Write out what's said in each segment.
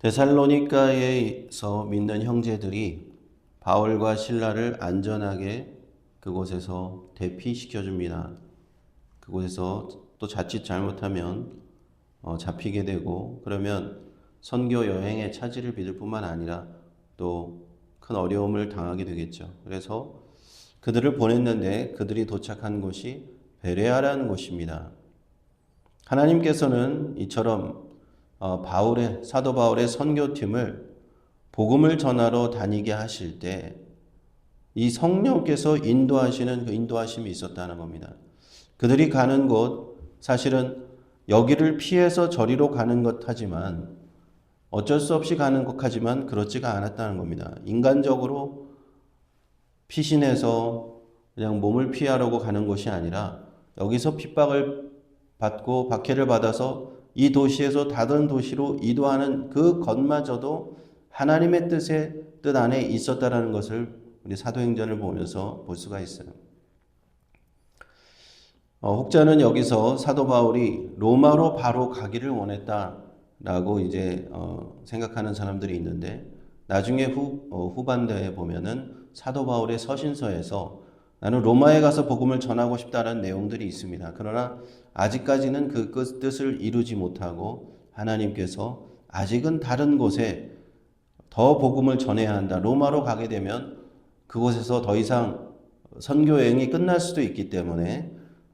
데살로니가에서 믿는 형제들이 바울과 실라를 안전하게 그곳에서 대피시켜 줍니다. 그곳에서 또 자칫 잘못하면 잡히게 되고, 그러면 선교 여행에 차질을 빚을 뿐만 아니라 또 큰 어려움을 당하게 되겠죠. 그래서 그들을 보냈는데 그들이 도착한 곳이 베레아라는 곳입니다. 하나님께서는 이처럼 사도 바울의 선교팀을 복음을 전하러 다니게 하실 때 이 성령께서 인도하시는 그 인도하심이 있었다는 겁니다. 그들이 가는 곳, 사실은 여기를 피해서 저리로 가는 것 하지만 어쩔 수 없이 가는 것 하지만 그렇지가 않았다는 겁니다. 인간적으로 피신해서 그냥 몸을 피하려고 가는 것이 아니라 여기서 핍박을 받고 박해를 받아서 이 도시에서 다른 도시로 이도하는 그 것마저도 하나님의 뜻 안에 있었다라는 것을 우리 사도행전을 보면서 볼 수가 있어요. 혹자는 여기서 사도 바울이 로마로 바로 가기를 원했다라고 이제 생각하는 사람들이 있는데, 나중에 후반대에 보면은 사도 바울의 서신서에서 나는 로마에 가서 복음을 전하고 싶다는 내용들이 있습니다. 그러나 아직까지는 그 뜻을 이루지 못하고 하나님께서 아직은 다른 곳에 더 복음을 전해야 한다. 로마로 가게 되면 그곳에서 더 이상 선교 여행이 끝날 수도 있기 때문에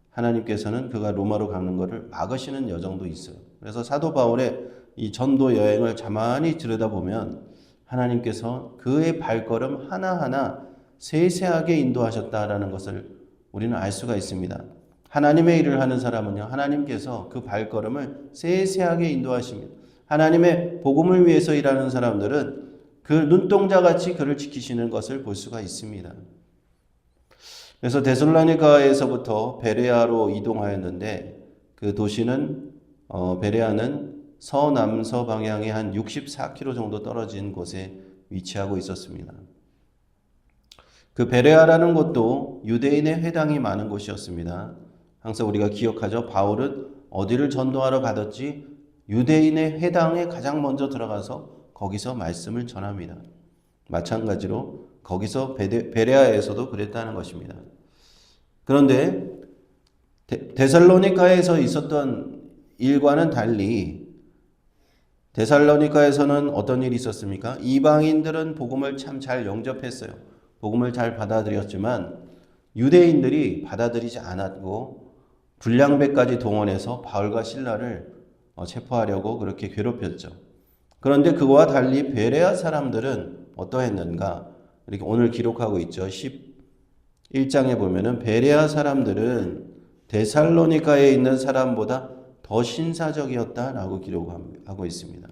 하나님께서는 그가 로마로 가는 것을 막으시는 여정도 있어요. 그래서 사도 바울의 이 전도 여행을 가만히 들여다보면 하나님께서 그의 발걸음 하나하나 세세하게 인도하셨다라는 것을 우리는 알 수가 있습니다. 하나님의 일을 하는 사람은요, 하나님께서 그 발걸음을 세세하게 인도하십니다. 하나님의 복음을 위해서 일하는 사람들은 그 눈동자같이 그를 지키시는 것을 볼 수가 있습니다. 그래서 데살로니가에서부터 베레아로 이동하였는데 그 도시는 베레아는 서남서 방향에 한 64km 정도 떨어진 곳에 위치하고 있었습니다. 그 베레아라는 곳도 유대인의 회당이 많은 곳이었습니다. 항상 우리가 기억하죠. 바울은 어디를 전도하러 가든지 유대인의 회당에 가장 먼저 들어가서 거기서 말씀을 전합니다. 마찬가지로 거기서 베레아에서도 그랬다는 것입니다. 그런데 데살로니가에서 있었던 일과는 달리 데살로니가에서는 어떤 일이 있었습니까? 이방인들은 복음을 참 잘 영접했어요. 복음을 잘 받아들였지만 유대인들이 받아들이지 않았고 불량배까지 동원해서 바울과 실라를 체포하려고 그렇게 괴롭혔죠. 그런데 그와 달리 베레아 사람들은 어떠했는가? 이렇게 오늘 기록하고 있죠. 11장에 보면은 베레아 사람들은 데살로니가에 있는 사람보다 더 신사적이었다라고 기록하고 있습니다.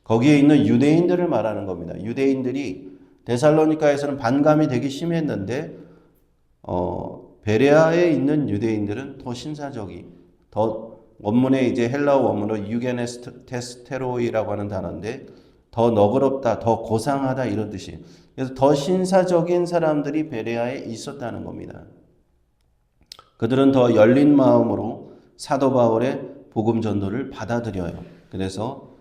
거기에 있는 유대인들을 말하는 겁니다. 유대인들이 데살로니가에서는 반감이 되게 심했는데 베레아에 있는 유대인들은 더 더 원문에 이제 헬라어 원문으로 유게네스테스테로이라고 하는 단어인데 더 너그럽다, 더 고상하다 이런 뜻이에요. 그래서 더 신사적인 사람들이 베레아에 있었다는 겁니다. 그들은 더 열린 마음으로 사도 바울의 복음 전도를 받아들여요. 그래서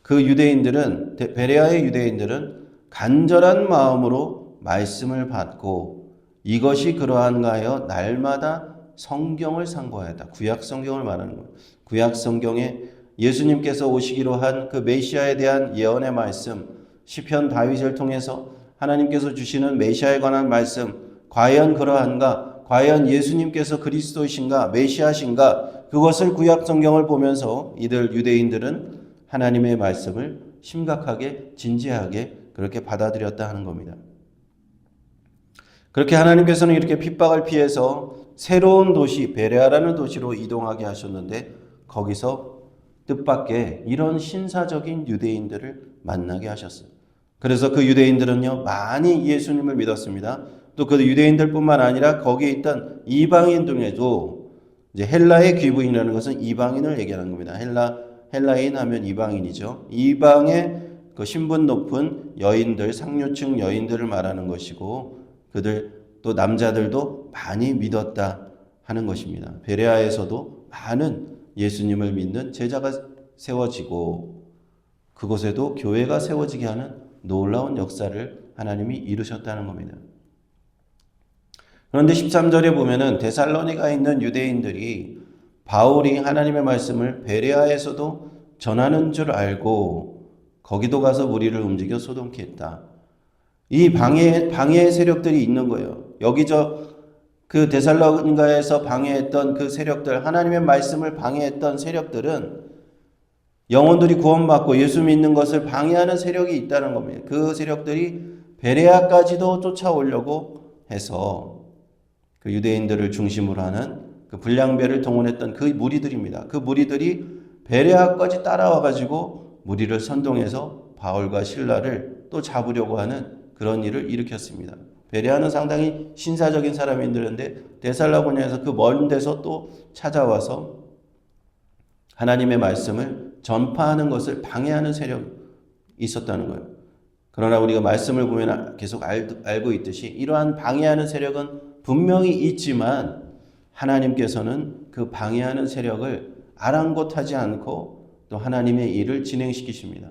그 유대인들은 베레아의 유대인들은 간절한 마음으로 말씀을 받고 이것이 그러한가 하여 날마다 성경을 상고하였다. 구약 성경을 말하는 거예요. 구약 성경에 예수님께서 오시기로 한 그 메시아에 대한 예언의 말씀, 시편 다윗을 통해서 하나님께서 주시는 메시아에 관한 말씀, 과연 그러한가? 과연 예수님께서 그리스도이신가? 메시아신가? 그것을 구약 성경을 보면서 이들 유대인들은 하나님의 말씀을 심각하게 진지하게 그렇게 받아들였다 하는 겁니다. 그렇게 하나님께서는 이렇게 핍박을 피해서 새로운 도시 베레아라는 도시로 이동하게 하셨는데 거기서 뜻밖의 이런 신사적인 유대인들을 만나게 하셨어요. 그래서 그 유대인들은요 많이 예수님을 믿었습니다. 또 그 유대인들뿐만 아니라 거기에 있던 이방인 중에도 이제 헬라의 귀부인이라는 것은 이방인을 얘기하는 겁니다. 헬라인 하면 이방인이죠. 이방의 그 신분 높은 여인들, 상류층 여인들을 말하는 것이고 그들 또 남자들도 많이 믿었다 하는 것입니다. 베레아에서도 많은 예수님을 믿는 제자가 세워지고 그곳에도 교회가 세워지게 하는 놀라운 역사를 하나님이 이루셨다는 겁니다. 그런데 13절에 보면은 데살로니가에 있는 유대인들이 바울이 하나님의 말씀을 베레아에서도 전하는 줄 알고 거기도 가서 무리를 움직여 소동케 했다. 이 방해 세력들이 있는 거예요. 그 데살로니가에서 방해했던 그 세력들, 하나님의 말씀을 방해했던 세력들은 영혼들이 구원받고 예수 믿는 것을 방해하는 세력이 있다는 겁니다. 그 세력들이 베레아까지도 쫓아오려고 해서 그 유대인들을 중심으로 하는 그 불량배를 동원했던 그 무리들입니다. 그 무리들이 베레아까지 따라와 가지고 무리를 선동해서 바울과 실라를 또 잡으려고 하는 그런 일을 일으켰습니다. 베레아는 상당히 신사적인 사람인들인데 데살로니가에서 그 먼 데서 또 찾아와서 하나님의 말씀을 전파하는 것을 방해하는 세력이 있었다는 거예요. 그러나 우리가 말씀을 보면 계속 알고 있듯이 이러한 방해하는 세력은 분명히 있지만 하나님께서는 그 방해하는 세력을 아랑곳하지 않고 또 하나님의 일을 진행시키십니다.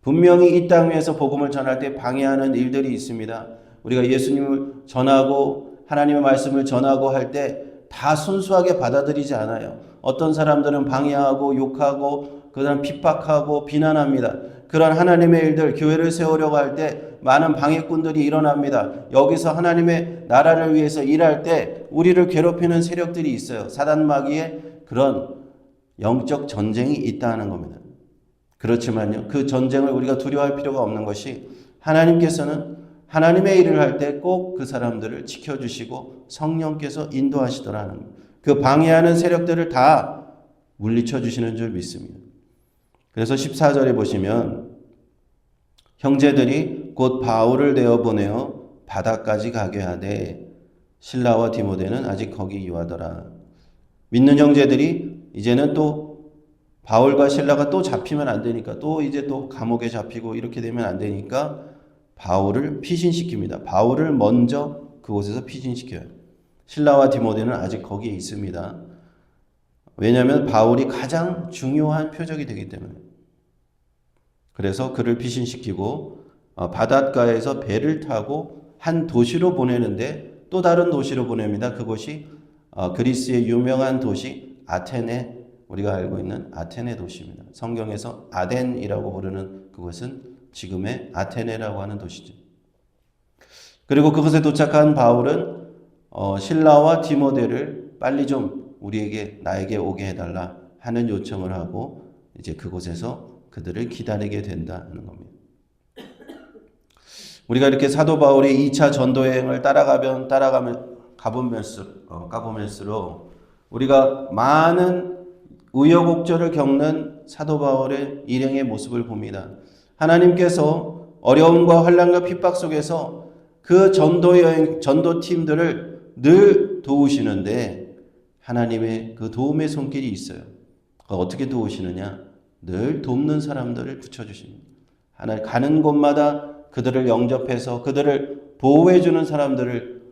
분명히 이 땅 위에서 복음을 전할 때 방해하는 일들이 있습니다. 우리가 예수님을 전하고 하나님의 말씀을 전하고 할 때 다 순수하게 받아들이지 않아요. 어떤 사람들은 방해하고 욕하고 그다음 핍박하고 비난합니다. 그런 하나님의 일들, 교회를 세우려고 할 때 많은 방해꾼들이 일어납니다. 여기서 하나님의 나라를 위해서 일할 때 우리를 괴롭히는 세력들이 있어요. 사단마귀의 그런 영적 전쟁이 있다는 겁니다. 그렇지만요, 그 전쟁을 우리가 두려워할 필요가 없는 것이 하나님께서는 하나님의 일을 할 때 꼭 그 사람들을 지켜주시고 성령께서 인도하시더라는 거예요. 그 방해하는 세력들을 다 물리쳐 주시는 줄 믿습니다. 그래서 14절에 보시면 형제들이 곧 바울을 내어보내어 바다까지 가게 하되 실라와 디모데는 아직 거기 유하더라. 믿는 형제들이 이제는 또 바울과 실라가 또 잡히면 안 되니까 또 이제 또 감옥에 잡히고 이렇게 되면 안 되니까 바울을 피신시킵니다. 바울을 먼저 그곳에서 피신시켜요. 실라와 디모데는 아직 거기에 있습니다. 왜냐하면 바울이 가장 중요한 표적이 되기 때문에. 그래서 그를 피신시키고 바닷가에서 배를 타고 한 도시로 보내는데 또 다른 도시로 보냅니다. 그곳이 그리스의 유명한 도시 아테네, 우리가 알고 있는 아테네 도시입니다. 성경에서 아덴이라고 부르는 그것은 지금의 아테네라고 하는 도시죠. 그리고 그곳에 도착한 바울은 실라와 디모데를 빨리 좀 나에게 오게 해달라 하는 요청을 하고 이제 그곳에서 그들을 기다리게 된다는 겁니다. 우리가 이렇게 사도 바울이 2차 전도 여행을 가보면서록 우리가 많은 우여곡절을 겪는 사도 바울의 일행의 모습을 봅니다. 하나님께서 어려움과 환난과 핍박 속에서 그 전도팀들을 늘 도우시는데 하나님의 그 도움의 손길이 있어요. 어떻게 도우시느냐? 늘 돕는 사람들을 붙여주십니다. 가는 곳마다 그들을 영접해서 그들을 보호해주는 사람들을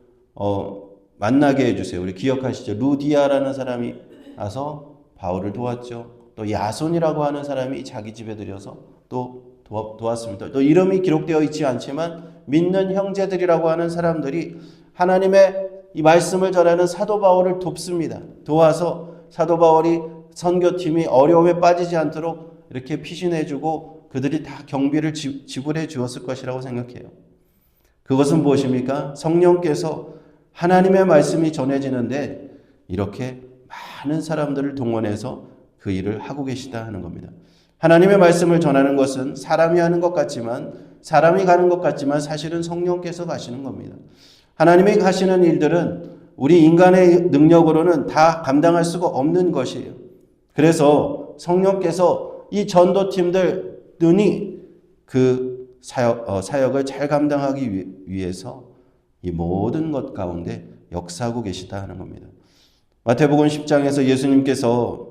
만나게 해주세요. 우리 기억하시죠? 루디아라는 사람이 와서 바울을 도왔죠. 또 야손이라고 하는 사람이 자기 집에 들여서 또 도왔습니다. 또 이름이 기록되어 있지 않지만 믿는 형제들이라고 하는 사람들이 하나님의 이 말씀을 전하는 사도 바울을 돕습니다. 도와서 사도 바울이 선교팀이 어려움에 빠지지 않도록 이렇게 피신해주고 그들이 다 경비를 지불해 주었을 것이라고 생각해요. 그것은 무엇입니까? 성령께서 하나님의 말씀이 전해지는데 이렇게 많은 사람들을 동원해서 그 일을 하고 계시다 하는 겁니다. 하나님의 말씀을 전하는 것은 사람이 하는 것 같지만 사람이 가는 것 같지만 사실은 성령께서 가시는 겁니다. 하나님이 하시는 일들은 우리 인간의 능력으로는 다 감당할 수가 없는 것이에요. 그래서 성령께서 이 전도팀들이 그 사역을 잘 감당하기 위해서 이 모든 것 가운데 역사하고 계시다 하는 겁니다. 마태복음 10장에서 예수님께서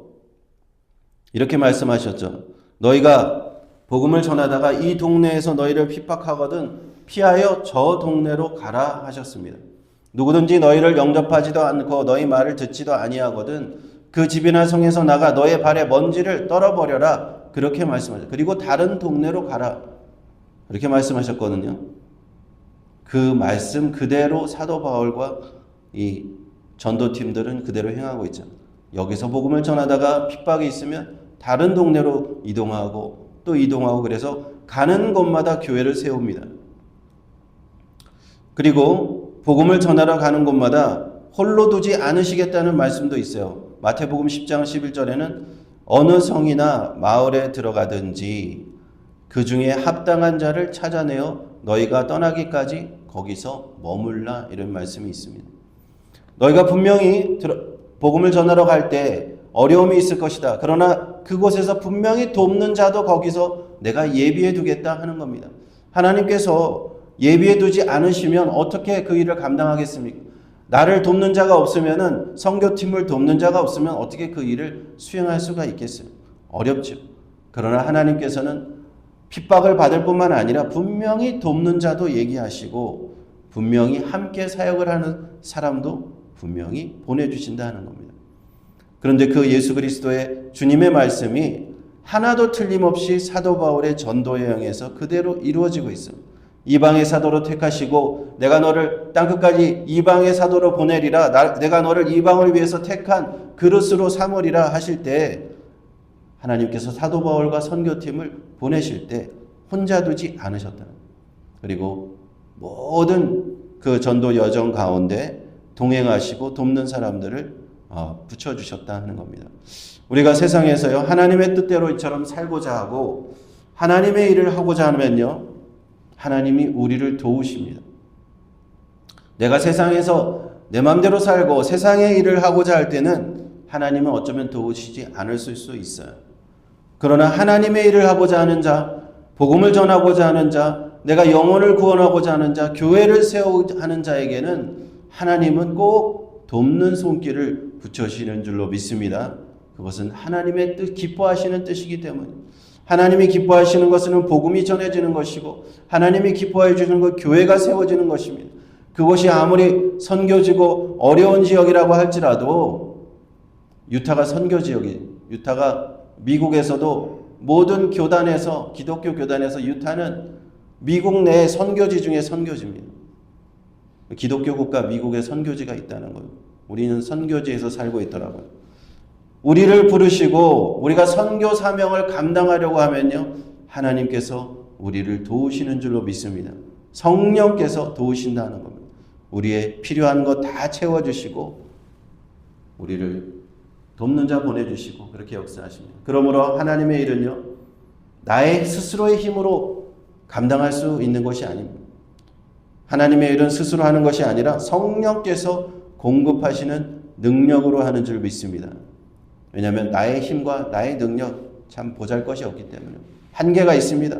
이렇게 말씀하셨죠. 너희가 복음을 전하다가 이 동네에서 너희를 핍박하거든 피하여 저 동네로 가라 하셨습니다. 누구든지 너희를 영접하지도 않고 너희 말을 듣지도 아니하거든 그 집이나 성에서 나가 너의 발에 먼지를 떨어버려라 그렇게 말씀하셨어요. 그리고 다른 동네로 가라. 그렇게 말씀하셨거든요. 그 말씀 그대로 사도 바울과 이 전도팀들은 그대로 행하고 있죠. 여기서 복음을 전하다가 핍박이 있으면 다른 동네로 이동하고 또 이동하고 그래서 가는 곳마다 교회를 세웁니다. 그리고 복음을 전하러 가는 곳마다 홀로 두지 않으시겠다는 말씀도 있어요. 마태복음 10장 11절에는 어느 성이나 마을에 들어가든지 그 중에 합당한 자를 찾아내어 너희가 떠나기까지 거기서 머물라 이런 말씀이 있습니다. 너희가 분명히 복음을 전하러 갈 때 어려움이 있을 것이다. 그러나 그곳에서 분명히 돕는 자도 거기서 내가 예비해 두겠다 하는 겁니다. 하나님께서 예비해 두지 않으시면 어떻게 그 일을 감당하겠습니까? 나를 돕는 자가 없으면은 선교팀을 돕는 자가 없으면 어떻게 그 일을 수행할 수가 있겠어요? 어렵죠. 그러나 하나님께서는 핍박을 받을 뿐만 아니라 분명히 돕는 자도 얘기하시고 분명히 함께 사역을 하는 사람도 분명히 보내주신다 하는 겁니다. 그런데 그 예수 그리스도의 주님의 말씀이 하나도 틀림없이 사도 바울의 전도 여행에서 그대로 이루어지고 있습니다. 이방의 사도로 택하시고 내가 너를 땅끝까지 이방의 사도로 보내리라. 내가 너를 이방을 위해서 택한 그릇으로 삼으리라 하실 때 하나님께서 사도 바울과 선교팀을 보내실 때 혼자 두지 않으셨다는 거예요. 그리고 모든 그 전도 여정 가운데 동행하시고 돕는 사람들을 붙여주셨다 하는 겁니다. 우리가 세상에서요 하나님의 뜻대로 이처럼 살고자 하고 하나님의 일을 하고자 하면요 하나님이 우리를 도우십니다. 내가 세상에서 내 마음대로 살고 세상의 일을 하고자 할 때는 하나님은 어쩌면 도우시지 않을 수 있어요. 그러나 하나님의 일을 하고자 하는 자, 복음을 전하고자 하는 자, 내가 영혼을 구원하고자 하는 자, 교회를 세우고자 하는 자에게는 하나님은 꼭 돕는 손길을 붙여주시는 줄로 믿습니다. 그것은 하나님의 뜻, 기뻐하시는 뜻이기 때문입니다. 하나님이 기뻐하시는 것은 복음이 전해지는 것이고 하나님이 기뻐해 주시는 것 교회가 세워지는 것입니다. 그것이 아무리 선교지고 어려운 지역이라고 할지라도 유타가 선교지역이 유타가 미국에서도 모든 교단에서 기독교 교단에서 유타는 미국 내 선교지 중에 선교지입니다. 기독교 국가 미국에 선교지가 있다는 거예요. 우리는 선교지에서 살고 있더라고요. 우리를 부르시고 우리가 선교 사명을 감당하려고 하면요 하나님께서 우리를 도우시는 줄로 믿습니다. 성령께서 도우신다는 겁니다. 우리의 필요한 것 다 채워주시고 우리를 돕는 자 보내주시고 그렇게 역사하십니다. 그러므로 하나님의 일은요 나의 스스로의 힘으로 감당할 수 있는 것이 아닙니다. 하나님의 일은 스스로 하는 것이 아니라 성령께서 공급하시는 능력으로 하는 줄 믿습니다. 왜냐하면 나의 힘과 나의 능력 참 보잘것이 없기 때문에 한계가 있습니다.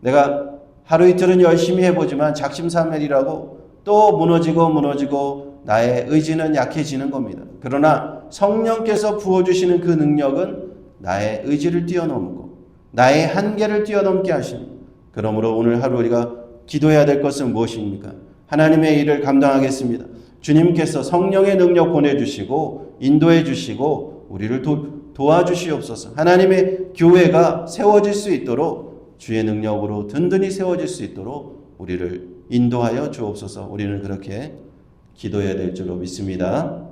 내가 하루 이틀은 열심히 해보지만 작심삼일이라고 또 무너지고 나의 의지는 약해지는 겁니다. 그러나 성령께서 부어주시는 그 능력은 나의 의지를 뛰어넘고 나의 한계를 뛰어넘게 하십니다. 그러므로 오늘 하루 우리가 기도해야 될 것은 무엇입니까? 하나님의 일을 감당하겠습니다. 주님께서 성령의 능력 보내주시고 인도해 주시고 우리를 도와주시옵소서. 하나님의 교회가 세워질 수 있도록 주의 능력으로 든든히 세워질 수 있도록 우리를 인도하여 주옵소서. 우리는 그렇게 기도해야 될 줄로 믿습니다.